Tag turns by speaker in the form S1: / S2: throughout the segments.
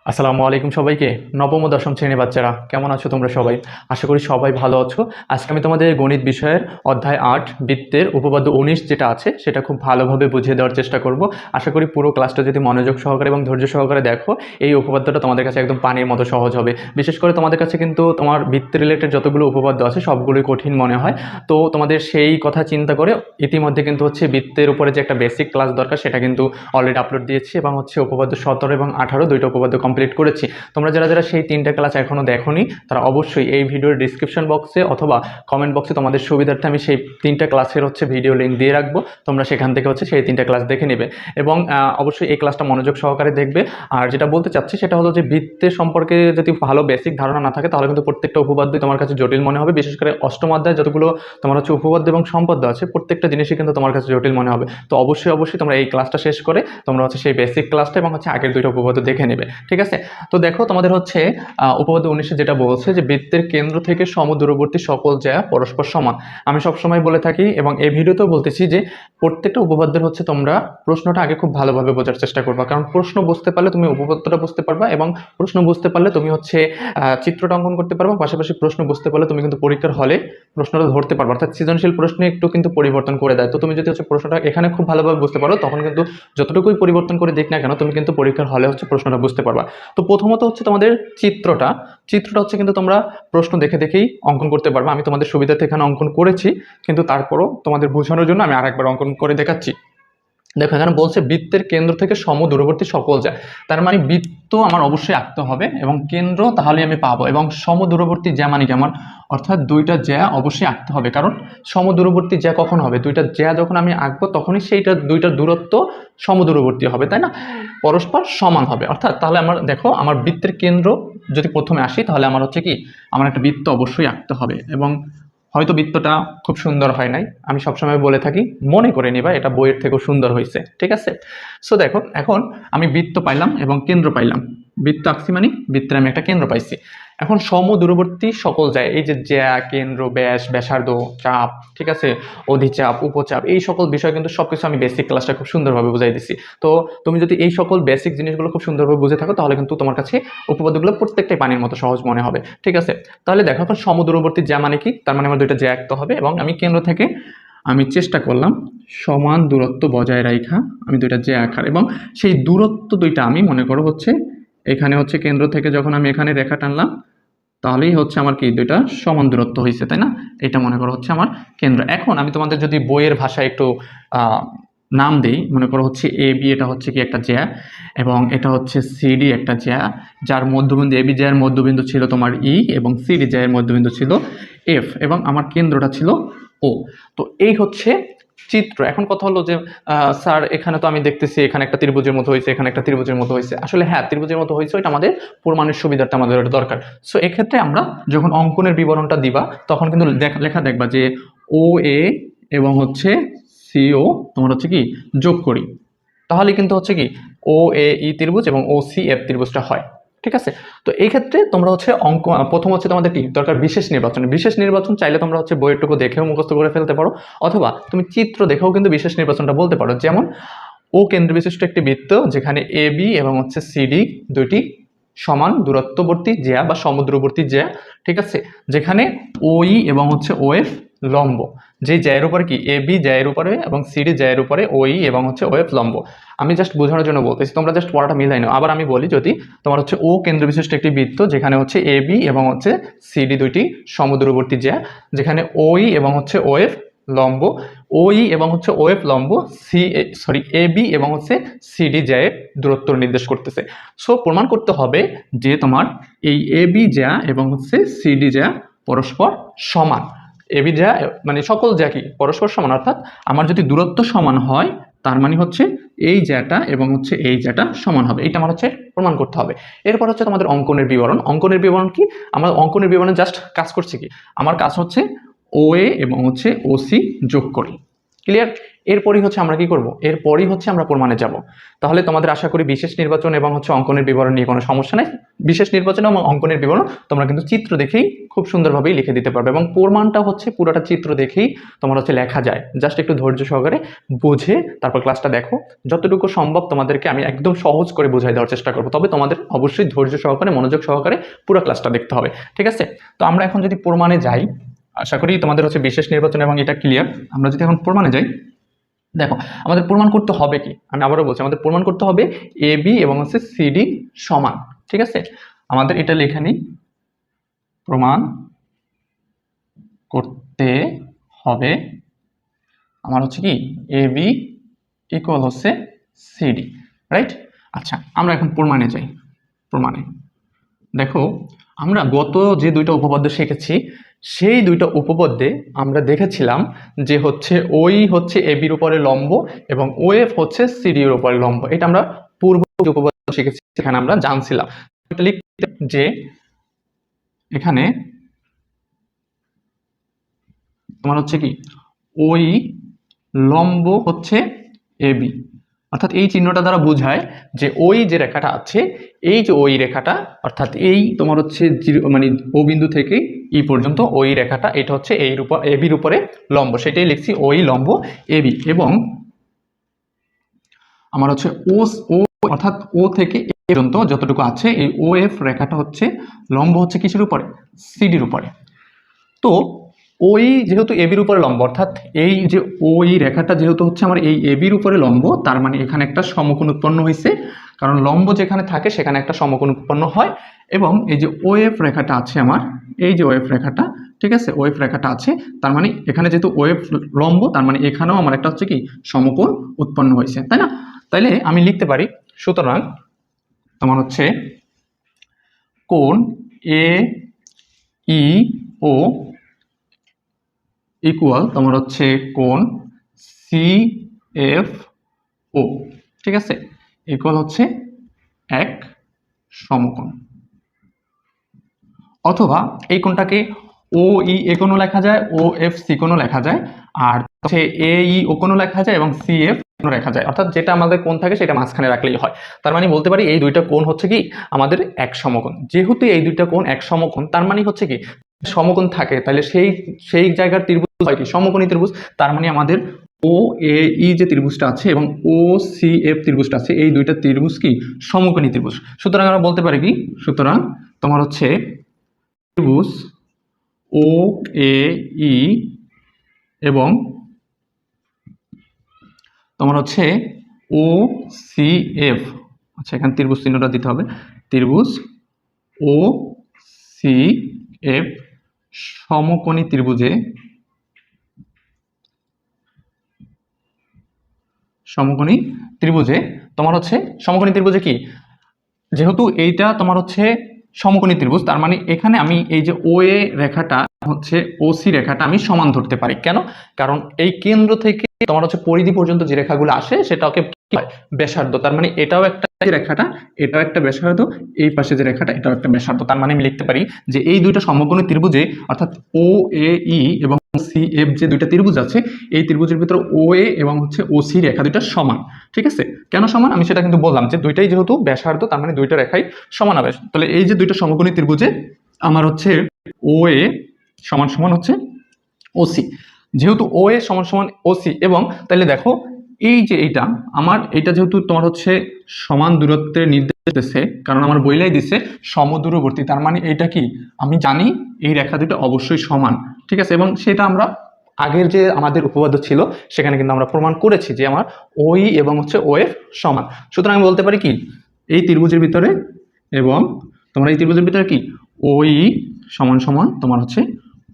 S1: আসসালামু আলাইকুম সবাইকে। নবম ও দশম শ্রেণীর বাচ্চারা কেমন আছো তোমরা সবাই? আশা করি সবাই ভালো আছো। আজকে আমি তোমাদের গণিত বিষয়ের অধ্যায় ৮ বৃত্তের উপপাদ্য ১৯ যেটা আছে সেটা খুব ভালোভাবে বুঝিয়ে দেওয়ার চেষ্টা করব। আশা করি পুরো ক্লাসটা যদি মনোযোগ সহকারে এবং ধৈর্য সহকারে দেখো, এই উপপাদ্যটা তোমাদের কাছে একদম পানির মতো সহজ হবে। বিশেষ করে তোমাদের কাছে কিন্তু তোমার বৃত্ত রিলেটেড যতগুলো উপপাদ্য আছে সবগুলোই কঠিন মনে হয়। তো তোমাদের সেই কথা চিন্তা করে ইতিমধ্যে কিন্তু বৃত্তের উপরে যে একটা বেসিক ক্লাস দরকার সেটা কিন্তু অলরেডি আপলোড দিয়েছি, এবং উপপাদ্য ১৭ এবং ১৮ দুইটা উপপাদ্য কমপ্লিট করেছি। তোমরা যারা যারা সেই তিনটা ক্লাস এখনও দেখোনি তারা অবশ্যই এই ভিডিওর ডিসক্রিপশন বক্সে অথবা কমেন্ট বক্সে তোমাদের সুবিধার্থে আমি সেই তিনটা ক্লাসের ভিডিও লিঙ্ক দিয়ে রাখবো। তোমরা সেখান থেকে সেই তিনটা ক্লাস দেখে নেবে, এবং অবশ্যই এই ক্লাসটা মনোযোগ সহকারে দেখবে। আর যেটা বলতে চাচ্ছি সেটা হলো যে বৃত্তের সম্পর্কে যদি ভালো বেসিক ধারণা না থাকে তাহলে কিন্তু প্রত্যেকটা উপপাদ্যই তোমার কাছে জটিল মনে হবে। বিশেষ করে অষ্টম অধ্যায় যতগুলো তোমার উপপাদ্য এবং সম্পদ্য আছে প্রত্যেকটা জিনিসই কিন্তু তোমার কাছে জটিল মনে হবে। তো অবশ্যই তোমরা এই ক্লাসটা শেষ করে তোমরা সেই বেসিক ক্লাসটা এবং আগের দুইটা উপপাদ্য দেখে নেবে, ঠিক আছে? তো দেখো তোমাদের উপপাদ্য ১৯ যেটা বলছে যে বৃত্তের কেন্দ্র থেকে সমদূরবর্তী সকল জ্যা পরস্পর সমান। আমি সবসময় বলে থাকি এবং এই ভিডিওতেও বলতেছি যে প্রত্যেকটা উপপাদ্যের তোমরা প্রশ্নটা আগে খুব ভালোভাবে বোঝার চেষ্টা করবা, কারণ প্রশ্ন বুঝতে পারলে তুমি উপপাদ্যটা বুঝতে পারবা, এবং প্রশ্ন বুঝতে পারলে তুমি চিত্রটা অঙ্কন করতে পারবা। পাশাপাশি প্রশ্ন বুঝতে পারলে তুমি কিন্তু পরীক্ষার হলে প্রশ্নটা ধরতে পারবা। অর্থাৎ সৃজনশীল প্রশ্নে একটু কিন্তু পরিবর্তন করে দেয়। তো তুমি যদি প্রশ্নটা এখানে খুব ভালোভাবে বুঝতে পারো তখন কিন্তু যতটুকুই পরিবর্তন করে দিক না কেন তুমি কিন্তু পরীক্ষার হলে প্রশ্নটা বুঝতে পারবা। তো প্রথমত তোমাদের চিত্রটা কিন্তু তোমরা প্রশ্ন দেখে দেখেই অঙ্কন করতে পারবে। আমি তোমাদের সুবিধাতে এখানে অঙ্কন করেছি, কিন্তু তারপরও তোমাদের বোঝানোর জন্য আমি আরেকবার অঙ্কন করে দেখাচ্ছি। দেখো এখানে বলছে বৃত্তের কেন্দ্র থেকে সমদূরবর্তী সকল জ্যা। তার মানে বৃত্ত আমার অবশ্যই আঁকতে হবে এবং কেন্দ্র তাহলে আমি পাবো, এবং সমদূরবর্তী জ্যা মানে কি আমার, অর্থাৎ দুইটা জ্যা অবশ্যই আঁকতে হবে। কারণ সমদূরবর্তী জ্যা কখন হবে? দুইটা জ্যা যখন আমি আঁকবো তখনই সেইটা দুইটার দূরত্ব সমদূরবর্তী হবে, তাই না? পরস্পর সমান হবে। অর্থাৎ তাহলে আমার দেখো আমার বৃত্তের কেন্দ্র যদি প্রথমে আসি তাহলে আমার কি আমার একটা বৃত্ত অবশ্যই আঁকতে হবে, এবং হয়তো বৃত্তটা খুব সুন্দর হয় নাই, আমি সবসময় বলে থাকি মনে করে নিবা এটা বইয়ের থেকেও সুন্দর হয়েছে, ঠিক আছে? সো দেখো এখন আমি বৃত্ত পাইলাম এবং কেন্দ্র পাইলাম। বৃত্ত আঁকছি মানে বৃত্তের আমি একটা কেন্দ্র পাইছি। এখন সমদূরবর্তী সকল জ্যা, এই যে জ্যা, কেন্দ্র, ব্যাস, ব্যাসার্ধ, চাপ, ঠিক আছে, অধিচাপ, উপচাপ, এই সকল বিষয় কিন্তু সবকিছু আমি বেসিক ক্লাসটা খুব সুন্দরভাবে বুঝাই দিছি। তো তুমি যদি এই সকল বেসিক জিনিসগুলো খুব সুন্দরভাবে বুঝে থাকো তাহলে কিন্তু তোমার কাছে উপপাদ্যগুলো প্রত্যেকটাই পানির মতো সহজ মনে হবে, ঠিক আছে? তাহলে দেখো এখন সমদূরবর্তী জ্যা মানে কি? তার মানে আমার দুইটা জ্যা আঁকতে হবে, এবং আমি কেন্দ্র থেকে আমি চেষ্টা করলাম সমান দূরত্ব বজায় রাখা, আমি দুইটা জ্যা আঁকার, এবং সেই দূরত্ব দুইটা আমি মনে করো এখানে কেন্দ্র থেকে যখন আমি এখানে রেখা টানলাম তাহলেই আমার কি দুইটা সমান দূরত্ব হয়েছে, তাই না? এটা মনে করো আমার কেন্দ্র। এখন আমি তোমাদের যদি বইয়ের ভাষায় একটু নাম দেই, মনে করো এ বি, এটা কি একটা জ্যা, এবং এটা সিডি একটা জ্যা, যার মধ্যবিন্দু এ বি জ্যার মধ্যবিন্দু ছিল তোমার ই, এবং সিডি জ্যায়ের মধ্যবিন্দু ছিল এফ, এবং আমার কেন্দ্রটা ছিল ও। তো এই চিত্র। এখন কথা হলো যে স্যার এখানে তো আমি দেখতেছি এখানে একটা ত্রিভুজের মতো হয়েছে, এখানে একটা ত্রিভুজের মতো হয়েছে। আসলে হ্যাঁ, ত্রিভুজের মতো হয়েছে, এটা আমাদের প্রমাণের সুবিধার্থে আমাদের এটা দরকার। সো এক্ষেত্রে আমরা যখন অঙ্কনের বিবরণটা দিবা তখন কিন্তু লেখা দেখবা যে ও এ এবং সিও তোমার কি যোগ করি, তাহলে কিন্তু কি ও এ ই ত্রিভুজ এবং ও সি এফ ত্রিভুজটা হয়, ঠিক আছে? তো এই ক্ষেত্রে তোমরা অঙ্ক প্রথম তোমাদের কি দরকার? বিশেষ নির্বাচন। বিশেষ নির্বাচন চাইলে তোমরা বইয়েরটুকু দেখেও মুখস্থ করে ফেলতে পারো, অথবা তুমি চিত্র দেখেও কিন্তু বিশেষ নির্বাচনটা বলতে পারো। যেমন ও কেন্দ্র বিশিষ্ট একটি বৃত্ত যেখানে এ বি এবং সিডি দুইটি সমান দূরত্ববর্তী জ্যা বা সমুদ্রবর্তী জ্যা, ঠিক আছে, যেখানে ওই এবং ও এফ লম্ব, যে জ্যায়ের উপরে কি এ বি জ্যায়ের উপরে এবং সিডি জ্যায়ের উপরে ওই এবং ও এফ লম্ব। আমি জাস্ট বোঝানোর জন্য বলতেছি, তোমরা জাস্ট পড়াটা মিলাই নাও। আবার আমি বলি, যদি তোমার ও কেন্দ্র বিশিষ্ট একটি বৃত্ত যেখানে এ বি এবং সিডি দুইটি সমদূরবর্তী জ্যা, যেখানে ওই এবং ও এফ লম্ব, ওই এবং ও এফ লম্ব এ বি এবং সিডি জ্যায়ের দূরত্ব নির্দেশ করতেছে। সো প্রমাণ করতে হবে যে তোমার এই এ বি জ্যা এবং সিডি জ্যা পরস্পর সমান। এ বি জ্যা মানে সকল জ্যা কি পরস্পর সমান, অর্থাৎ আমার যদি দূরত্ব সমান হয় তার মানে এই জ্যাটা এবং এই জ্যাটা সমান হবে, এটা আমার প্রমাণ করতে হবে। এরপর তোমাদের অঙ্কনের বিবরণ। অঙ্কনের বিবরণ কি? আমরা অঙ্কনের বিবরণে জাস্ট কাজ করছি কি, আমার কাজ ও এ এবং ও সি যোগ করি। ক্লিয়ার? এরপরই হচ্ছে আমরা কি করব, এরপরই হচ্ছে আমরা প্রমাণে যাব। তাহলে তোমাদের আশা করি বিশেষ নির্বাচন এবং হচ্ছে অঙ্কনের বিবরণ নিয়ে কোনো সমস্যা নেই। বিশেষ নির্বাচন এবং অঙ্কনের বিবরণ তোমরা কিন্তু চিত্র দেখেই খুব সুন্দরভাবেই লিখে দিতে পারবে, এবং প্রমাণটা হচ্ছে পুরোটা চিত্র দেখেই তোমার হচ্ছে লেখা যায়। জাস্ট একটু ধৈর্য সহকারে বুঝে তারপর ক্লাসটা দেখো। যতটুকু সম্ভব তোমাদেরকে আমি একদম সহজ করে বোঝাই দেওয়ার চেষ্টা করবো, তবে তোমাদের অবশ্যই ধৈর্য সহকারে মনোযোগ সহকারে পুরো ক্লাসটা দেখতে হবে, ঠিক আছে? তো আমরা এখন যদি প্রমাণে যাই, আশা করি তোমাদের হচ্ছে বিশেষ নির্বাচন এবং এটা ক্লিয়ার। আমরা যদি এখন প্রমাণে যাই, দেখো আমাদের প্রমাণ করতে হবে কি, আমি আবারও বলছি, আমাদের প্রমাণ করতে হবে এ বি এবং হচ্ছে সিডি সমান, ঠিক আছে? আমাদের এটা লেখা নেই, প্রমাণ করতে হবে আমার হচ্ছে কি এ বি ইকুয়াল হচ্ছে সিডি, রাইট? আচ্ছা, আমরা এখন প্রমাণে যাই। প্রমাণে দেখো, আমরা গত যে দুইটা উপপাদ্য শিখেছি সেই দুইটা উপপাদ্যে আমরা দেখেছিলাম যে হচ্ছে ওই হচ্ছে এ বির উপরে লম্ব এবং ও এফ হচ্ছে সিডি এর উপরে লম্ব। এটা আমরা পূর্ব যে উপপাদ্য শিখেছি সেখানে আমরা জানছিলাম যে এখানে তোমার হচ্ছে কি ওই লম্ব হচ্ছে এ বি, অর্থাৎ এই চিহ্নটা দ্বারা বোঝায় যে ওই যে রেখাটা আছে, এই যে ওই রেখাটা, অর্থাৎ এই তোমার হচ্ছে মানে ও বিন্দু থেকে ই পর্যন্ত ওই রেখাটা, এটা হচ্ছে এর উপর এ বির উপরে লম্ব, সেটাই লিখছি ওই লম্ব এ বি। এবং আমার হচ্ছে ও ও অর্থাৎ ও থেকে এ পর্যন্ত যতটুকু আছে এই ও এফ রেখাটা হচ্ছে লম্ব হচ্ছে কিসের উপরে, সিডির উপরে। তো ওই যেহেতু এ বির উপরে লম্ব, অর্থাৎ এই যে ওই রেখাটা যেহেতু হচ্ছে আমার এই এ বির উপরে লম্ব, তার মানে এখানে একটা সমকোণ উৎপন্ন হয়েছে, কারণ লম্ব যেখানে থাকে সেখানে একটা সমকোণ উৎপন্ন হয়। এবং এই যে ও এফ রেখাটা আছে আমার, এই যে ও এফ রেখাটা, ঠিক আছে, ও এফ রেখাটা আছে, তার মানে এখানে যেহেতু ও এফ লম্ব, তার মানে এখানেও আমার একটা হচ্ছে কি সমকোণ উৎপন্ন হয়েছে, তাই না? তাইলে আমি লিখতে পারি, সুতরাং তোমার হচ্ছে কোণ এ ই ও ইকুয়াল তোমার হচ্ছে কোণ সি এফ ও, ঠিক আছে, ইকুয়াল হচ্ছে এক সমকোণ। অথবা এই কোণটাকে ও ই এ কোণও লেখা যায়, ও এফ সি কোণও লেখা যায়, আর হচ্ছে এ ই ও কোণও লেখা যায় এবং সি এফ কোণও লেখা যায়, অর্থাৎ যেটা আমাদের কোণ থাকে সেটা মাঝখানে রাখলেই হয়। তার মানে বলতে পারি এই দুইটা কোণ হচ্ছে কি আমাদের এক সমকোণ। যেহেতু এই দুইটা কোণ এক সমকোণ, তার মানে হচ্ছে কি সমকোণ থাকে, তাহলে সেই সেই জায়গার ত্রিভুজ হয় কি সমকোণী ত্রিভুজ। তার মানে আমাদের ও এ ই যে ত্রিভুজটা আছে এবং ও সি এফ ত্রিভুজটা আছে, এই দুইটা ত্রিভুজ কি সমকোণী ত্রিভুজ। সুতরাং আমরা বলতে পারি কি, সুতরাং তোমার হচ্ছে ত্রিভুজ ও এ ই এবং তোমার হচ্ছে ও সি এফ, আচ্ছা এখানে ত্রিভুজ চিহ্নটা দিতে হবে, ত্রিভুজ ও সি এফ সমকোণী ত্রিভুজে সমকোণী ত্রিভুজে তোমার হচ্ছে সমকোণী ত্রিভুজে কি, যেহেতু এইটা তোমার হচ্ছে সমকোণী ত্রিভুজ, তার মানে এখানে আমি এই যে ও এ রেখাটা হচ্ছে ও সি রেখাটা আমি সমান ধরতে পারি। কেন? কারণ এই কেন্দ্র থেকে তোমার হচ্ছে পরিধি পর্যন্ত যে রেখাগুলো আসে সেটাকে ব্যাসার্ধ, তার মানে এটাও একটা রেখাটা, এটাও একটা ব্যাসার্ধ, এই পাশে যে রেখাটা এটাও একটা ব্যাসার্ধ। তার মানে আমি লিখতে পারি যে এই দুইটা সমকোণী ত্রিভুজে, অর্থাৎ ও এ ই এবং সি এফ যে দুইটা ত্রিভুজ আছে, এই ত্রিভুজের ভিতরে ও এ এবং হচ্ছে ও সি রেখা দুইটা সমান, ঠিক আছে? কেন সমান আমি সেটা কিন্তু বললাম, যে দুইটাই যেহেতু ব্যাসার্ধ তার মানে দুইটা রেখাই সমান হবে। তাহলে এই যে দুইটা সমকোণী ত্রিভুজে আমার হচ্ছে ও এ সমান সমান হচ্ছে ও সি, যেহেতু ও এ সমান সমান ও সি, এবং তাহলে দেখো এই যে এইটা আমার, এটা যেহেতু তোমার হচ্ছে সমান দূরত্বের নির্দেশ দিতেছে, কারণ আমার বইলাই দিছে সমদূরবর্তী, তার মানে এটা কি আমি জানি এই রেখা দুটো অবশ্যই সমান, ঠিক আছে? এবং সেটা আমরা আগের যে আমাদের উপপাদ্য ছিল সেখানে কিন্তু আমরা প্রমাণ করেছি যে আমার ওই এবং হচ্ছে ও এফ সমান। সুতরাং আমি বলতে পারি কি এই ত্রিভুজের ভিতরে এবং তোমার এই ত্রিভুজের ভিতরে কি ওই সমান সমান তোমার হচ্ছে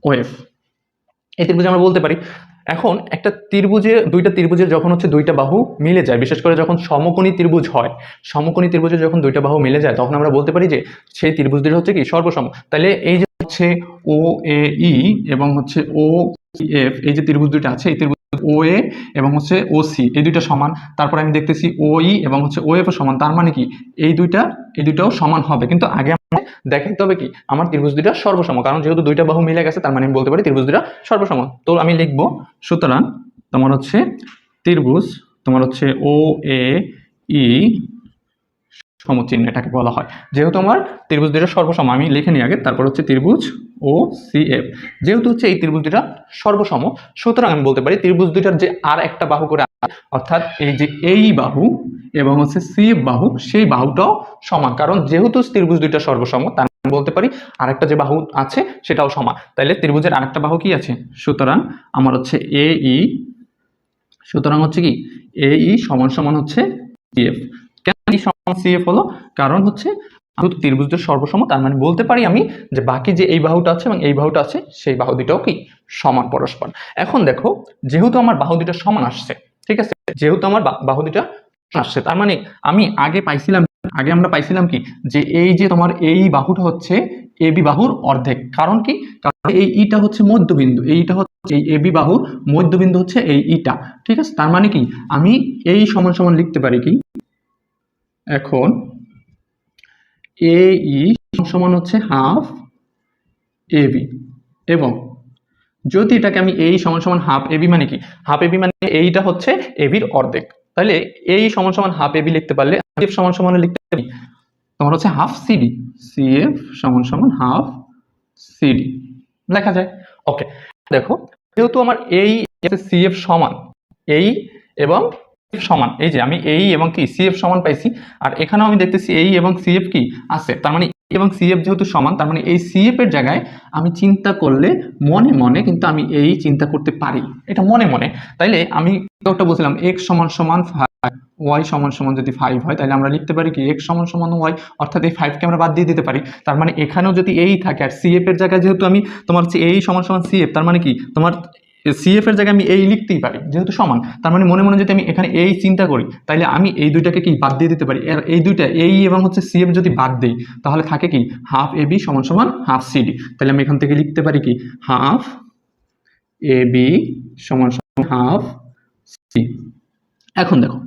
S1: ও এফ, এই ত্রিভুজে আমরা বলতে পারি। এখন একটা ত্রিভুজে দুইটা ত্রিভুজের যখন হচ্ছে দুইটা বাহু মিলে যায়, বিশেষ করে যখন সমকোণী ত্রিভুজ হয়, সমকোণী ত্রিভুজে যখন দুইটা বাহু মিলে যায় তখন আমরা বলতে পারি যে সেই ত্রিভুজ দুটো হচ্ছে কি সর্বসম। তাহলে এই যে হচ্ছে ও এ ই এবং হচ্ছে ও এফ, এই যে ত্রিভুজ দুইটা আছে, এই ত্রিভুজ ও এ এবং হচ্ছে ও সি এই দুইটা সমান। তারপর আমি দেখতেছি ও ই এবং হচ্ছে ও এফ সমান, তার মানে কি এই দুইটাও সমান হবে। কিন্তু আগে দেখাইতে হবে কি আমার ত্রিভুজ দুইটা সর্বসম, কারণ যেহেতু দুইটা বাহু মিলে গেছে তার মানে আমি বলতে পারি ত্রিভুজ দুইটা সর্বসম। তো আমি লিখবো সুতরাং তোমার হচ্ছে ত্রিভুজ তোমার হচ্ছে ও এ ই সমচিহ্ন এটাকে বলা হয়। যেহেতু আমার ত্রিভুজ দুইটা সর্বসম, আমি লিখে নিই আগে, তারপর হচ্ছে ত্রিভুজ ও সি এফ। যেহেতু হচ্ছে এই ত্রিভুজ দুইটা সর্বসম, সুতরাং আমি বলতে পারি ত্রিভুজ দুইটার যে আর একটা বাহু করে আছে, অর্থাৎ এই যে এই বাহু এবং হচ্ছে সি এফ বাহু, সেই বাহুটাও সমান। কারণ যেহেতু ত্রিভুজ দুইটা সর্বসম, তার মানে বলতে পারি আরেকটা যে বাহু আছে সেটাও সমান। তাইলে ত্রিভুজের আরেকটা বাহু কি আছে? সুতরাং আমার হচ্ছে এ ই, সুতরাং হচ্ছে কি এ ই সমান সমান হচ্ছে সি এফ। কেন এই সমান সি এফ হলো? কারণ হচ্ছে যেহেতু ত্রিভুজ দুটো সর্বসম, তার মানে বলতে পারি আমি যে বাকি যে এই বাহুটা আছে এবং এই বাহুটা আছে, সেই বাহু দুটাও কি সমান পরস্পর। এখন দেখো, যেহেতু আমার বাহু দুটো সমান আসছে, ঠিক আছে, যেহেতু আমার বাহু দুটো আসছে, তার মানে আমি আগে আমরা পাইছিলাম কি, যে এই যে তোমার এই বাহুটা হচ্ছে এ বি বাহুর অর্ধেক। কারণ কি? কারণ এই ইটা হচ্ছে মধ্যবিন্দু, এইটা হচ্ছে এই এ বি বাহুর মধ্যবিন্দু হচ্ছে এই ইটা, ঠিক আছে। তার মানে কি আমি এই সমান সমান লিখতে পারি কি, এখন এ ই সমান হচ্ছে হাফ এ বি, এবং যদি এটাকে আমি এই সমান সমান হাফ এ বি মানে কি, হাফ এ বি মানে এইটা হচ্ছে এ বির অর্ধেক, তাহলে এই সমান সমান হাফ এ বি লিখতে পারলে এফ সমান সমান লিখতে পারি তোমার হচ্ছে হাফ সিডি, সি এফ সমান সমান হাফ সিডি লেখা যায়। ওকে, দেখো, যেহেতু আমার এই সি এফ সমান এই এবং সমান, এই যে আমি এই এবং কি সি এফ সমান পাইছি, আর এখানেও আমি দেখতেছি এই এবং সি এফ কি আছে, তার মানে এবং সি এফ যেহেতু সমান, তার মানে এই সি এফ এর জায়গায় আমি চিন্তা করলে মনে মনে কিন্তু আমি এই চিন্তা করতে পারি, এটা মনে মনে। তাইলে আমি ওটা বলছিলাম এক্স সমান সমান ওয়াই সমান সমান যদি 5 হয়, তাহলে আমরা লিখতে পারি কি এক্স সমান সমান ওয়াই, অর্থাৎ এই 5 কে আমরা বাদ দিয়ে দিতে পারি। তার মানে এখানেও যদি এই থাকে, আর সি এফ এর জায়গায় যেহেতু আমি তোমার হচ্ছে এই সমান সমান সি এফ, তার মানে কি তোমার সি এফ এর জায়গায় আমি এই লিখতেই পারি যেহেতু সমান। তার মানে মনে মনে যদি আমি এখানে এই চিন্তা করি, তাহলে আমি এই দুইটাকে কি বাদ দিয়ে দিতে পারি। এই দুইটা এই এবং হচ্ছে সি এফ যদি বাদ দেই, তাহলে থাকে কি হাফ এ বি সমান সমান হাফ সিডি। তাহলে আমি এখান থেকে লিখতে পারি কি হাফ এ বি সমান সমান হাফ সি। এখন দেখো,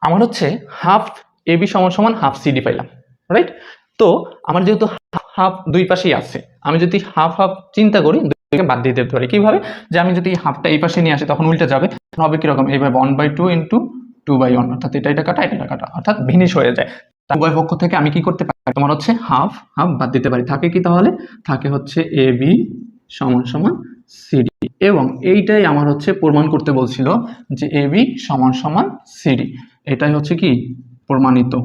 S1: আমার হচ্ছে হাফ এ বি সমান সমান হাফ সিডি পাইলাম, রাইট। তো আমার যেহেতু হাফ দুই পাশেই আছে, আমি যদি হাফ হাফ চিন্তা করি, দুইকে বাদ দিয়ে দিতে পারি কিভাবে, যে আমি যদি হাফটা এই পাশে নিয়ে আসি তখন উল্টে যাবে, হবে কিরকম, এইভাবে 1/2 ইন্টু 2/1, অর্থাৎ এটা কাটা এটা কাটা, অর্থাৎ ভিনিশ হয়ে যায়। উভয় পক্ষ থেকে আমি কি করতে পারি, তোমার হচ্ছে হাফ হাফ বাদ দিতে পারি, থাকে কি তাহলে থাকে হচ্ছে এ বি সমান সমান সিডি। এবং এইটাই আমার হচ্ছে প্রমাণ করতে বলছিল যে এ বি সমান সমান সিডি, এটাই হচ্ছে কি প্রমাণিত।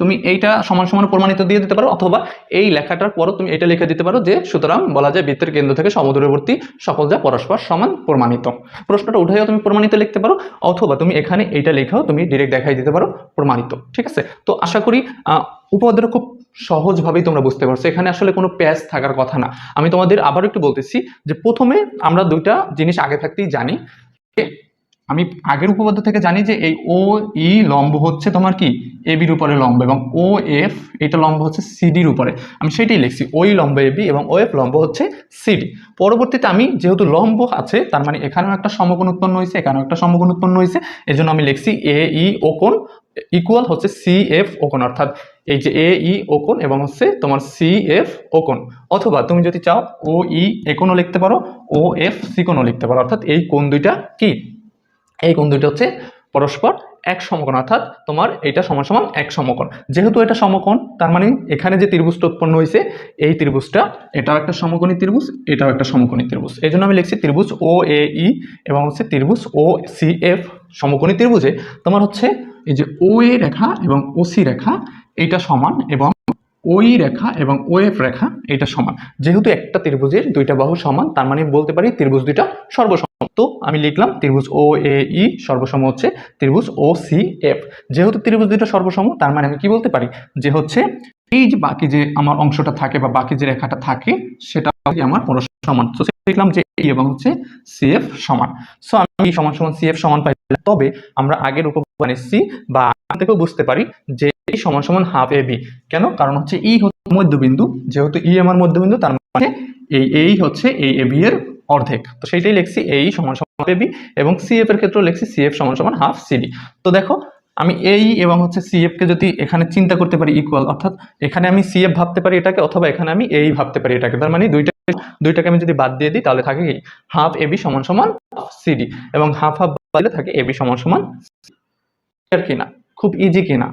S1: তুমি এইটা সমান সমান প্রমাণিত দিয়ে দিতে পারো, অথবা এই লেখাটার পরও তুমি এটা লিখে দিতে পারো যে সুতরাং বলা যায় বৃত্তের কেন্দ্র থেকে সমদূরবর্তী সকল যা পরস্পর সমান প্রমাণিত। প্রশ্নটা উঠাইও তুমি প্রমাণিত লিখতে পারো, অথবা তুমি এখানে এইটা লেখাও তুমি ডিরেক্ট দেখাই দিতে পারো প্রমাণিত, ঠিক আছে। তো আশা করি উপপাদ্যটা খুব সহজভাবেই তোমরা বুঝতে পারছো, এখানে আসলে কোনো প্যাচ থাকার কথা না। আমি তোমাদের আবার একটু বলতেছি যে প্রথমে আমরা দুইটা জিনিস আগে থাকতেই জানি, আমি আগের উপপাদ্য থেকে জানি যে এই ও ই লম্ব হচ্ছে তোমার কি এ বির উপরে লম্ব, এবং ও এফ এটা লম্ব হচ্ছে সিডির উপরে, আমি সেটাই লিখছি ওই লম্ব এ বি এবং ও এফ লম্ব হচ্ছে সিডি। পরবর্তীতে আমি যেহেতু লম্ব আছে, তার মানে এখানেও একটা সমকোণ উৎপন্ন হয়েছে, এখানেও একটা সমকোণ উৎপন্ন হয়েছে, এজন্য আমি লিখছি এ ই ও কোণ ইকুয়াল হচ্ছে সি এফ ও কোণ, অর্থাৎ এই যে এ ই ও কোণ এবং হচ্ছে তোমার সি এফ ও কোণ, অথবা তুমি যদি চাও ও ই এ কোণও লিখতে পারো, ও এফ সি কোণও লিখতে পারো, অর্থাৎ এই কোণ দুইটা কি এই কোণ দুইটা হচ্ছে পরস্পর এক সমকোণ, অর্থাৎ তোমার এটা সমান সমান এক সমকোণ। যেহেতু এটা সমকোণ, তার মানে এখানে যে ত্রিভুজটা উৎপন্ন হয়েছে এই ত্রিভুজটা এটাও একটা সমকোণী ত্রিভুজ, এটাও একটা সমকোণী ত্রিভুজ। এই জন্য আমি লিখছি ত্রিভুজ ও এ ই এবং হচ্ছে ত্রিভুজ ও সি এফ সমকোণী ত্রিভুজে তোমার হচ্ছে এই যে ও এ রেখা এবং ও সি রেখা এইটা সমান, এবং ওই রেখা এবং ও এফ রেখা এটা সমান। যেহেতু একটা ত্রিভুজের দুইটা বাহু সমান, তার মানে বলতে পারি ত্রিভুজ দুইটা সর্বসম। তো আমি লিখলাম ত্রিভুজ ও এ ই সর্বসম হচ্ছে ত্রিভুজ ও সি এফ। যেহেতু ত্রিভুজ দুইটা সর্বসম, তার মানে আমি কি বলতে পারি যে হচ্ছে এই যে বাকি যে আমার অংশটা থাকে বা বাকি যে রেখাটা থাকে সেটা আমার পরস্পর সমান। তো লিখলাম যে এই এবং হচ্ছে সি এফ সমান। সো আমি সমান সমান সি এফ সমান পাই। তবে আমরা আগের উপপাদ্য সি বা থেকেও বুঝতে পারি যে এই সমান সমান হাফ এ বি। কেন? কারণ হচ্ছে ই হচ্ছে মধ্যবিন্দু, যেহেতু ই আমার মধ্যবিন্দু, তার মানে এই হচ্ছে এই এ বি এর অর্ধেক। তো সেইটাই লিখছি এই সমান সমান হাফ এ বি, এবং সি এফ এর ক্ষেত্রে লিখছি সি এফ সমান সমান হাফ সিডি। তো দেখো, আমি এই এবং হচ্ছে সি এফ কে যদি এখানে চিন্তা করতে পারি ইকুয়াল, অর্থাৎ এখানে আমি সি এফ ভাবতে পারি এটাকে, অথবা এখানে আমি এই ভাবতে পারি এটাকে, তার মানে দুইটা দুইটাকে আমি যদি বাদ দিয়ে দিই তাহলে থাকে কি হাফ এবি সমান সমান সিডি, এবং হাফ হাফ বাদ থাকে এবি সমান সমান আর কিনা, খুব ইজি কিনা।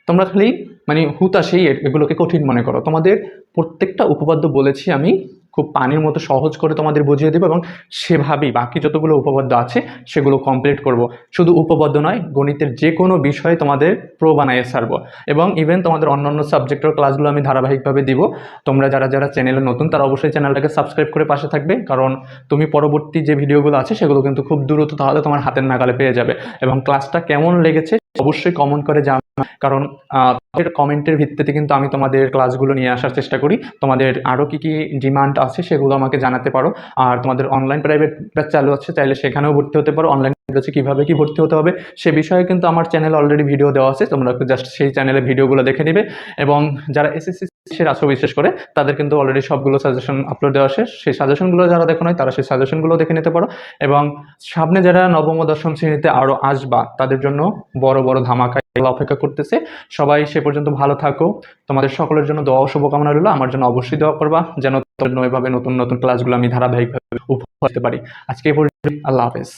S1: তোমরা খালি মানে হুতাশেই এগুলোকে কঠিন মনে করো। তোমাদের প্রত্যেকটা উপপাদ্য বলেছি আমি খুব পানির মতো সহজ করে তোমাদের বুঝিয়ে দেবো, এবং সেভাবেই বাকি যতগুলো উপপাদ্য আছে সেগুলো কমপ্লিট করব। শুধু উপপাদ্য নয়, গণিতের যে কোনো বিষয়ে তোমাদের প্রো বানাইয়ে ছাড়বো, এবং ইভেন তোমাদের অন্যান্য সাবজেক্টের ক্লাসগুলো আমি ধারাবাহিকভাবে দিব। তোমরা যারা যারা চ্যানেলে নতুন তারা অবশ্যই চ্যানেলটাকে সাবস্ক্রাইব করে পাশে থাকবে, কারণ তুমি পরবর্তী যে ভিডিওগুলো আছে সেগুলো কিন্তু খুব দ্রুত তাহলে তোমার হাতের নাগালে পেয়ে যাবে। এবং ক্লাসটা কেমন লেগেছে অবশ্যই কমেন্ট করে জানাও, কারণ কমেন্টের ভিত্তিতে কিন্তু আমি তোমাদের ক্লাসগুলো নিয়ে আসার চেষ্টা করি। তোমাদের আরও কী কী ডিমান্ড আছে সেগুলো আমাকে জানাতে পারো। আর তোমাদের অনলাইন প্রাইভেট ব্যাচ চালু আছে, চাইলে সেখানেও ভর্তি হতে পারো। অনলাইন ব্যাচে কীভাবে কী ভর্তি হতে হবে সে বিষয়ে কিন্তু আমার চ্যানেলে অলরেডি ভিডিও দেওয়া আছে, তোমরা জাস্ট সেই চ্যানেলে ভিডিওগুলো দেখে নিবে। এবং যারা এসএসসি আছো বিশেষ করে তাদের কিন্তু অলরেডি সবগুলো সাজেশন আপলোড দেওয়া শেষ, সেই সাজেশনগুলো যারা দেখো নয় তারা সেই সাজেশনগুলো দেখে নিতে পারো। এবং সামনে যারা নবম ও দশম শ্রেণীতে আরও আসবা তাদের জন্য বড় বড় ধামাকা অপেক্ষা করতেছে। সবাই সে পর্যন্ত ভালো থাকো। তোমাদের সকলের জন্য দোয়া ও শুভকামনা রইল। আমার জন্য অবশ্যই দোয়া করবা যেন এভাবে নতুন নতুন ক্লাসগুলো আমি ধারাবাহিকভাবে উপহার দিতে পারি। আজকে এই পর্যন্ত, আল্লাহ হাফেজ।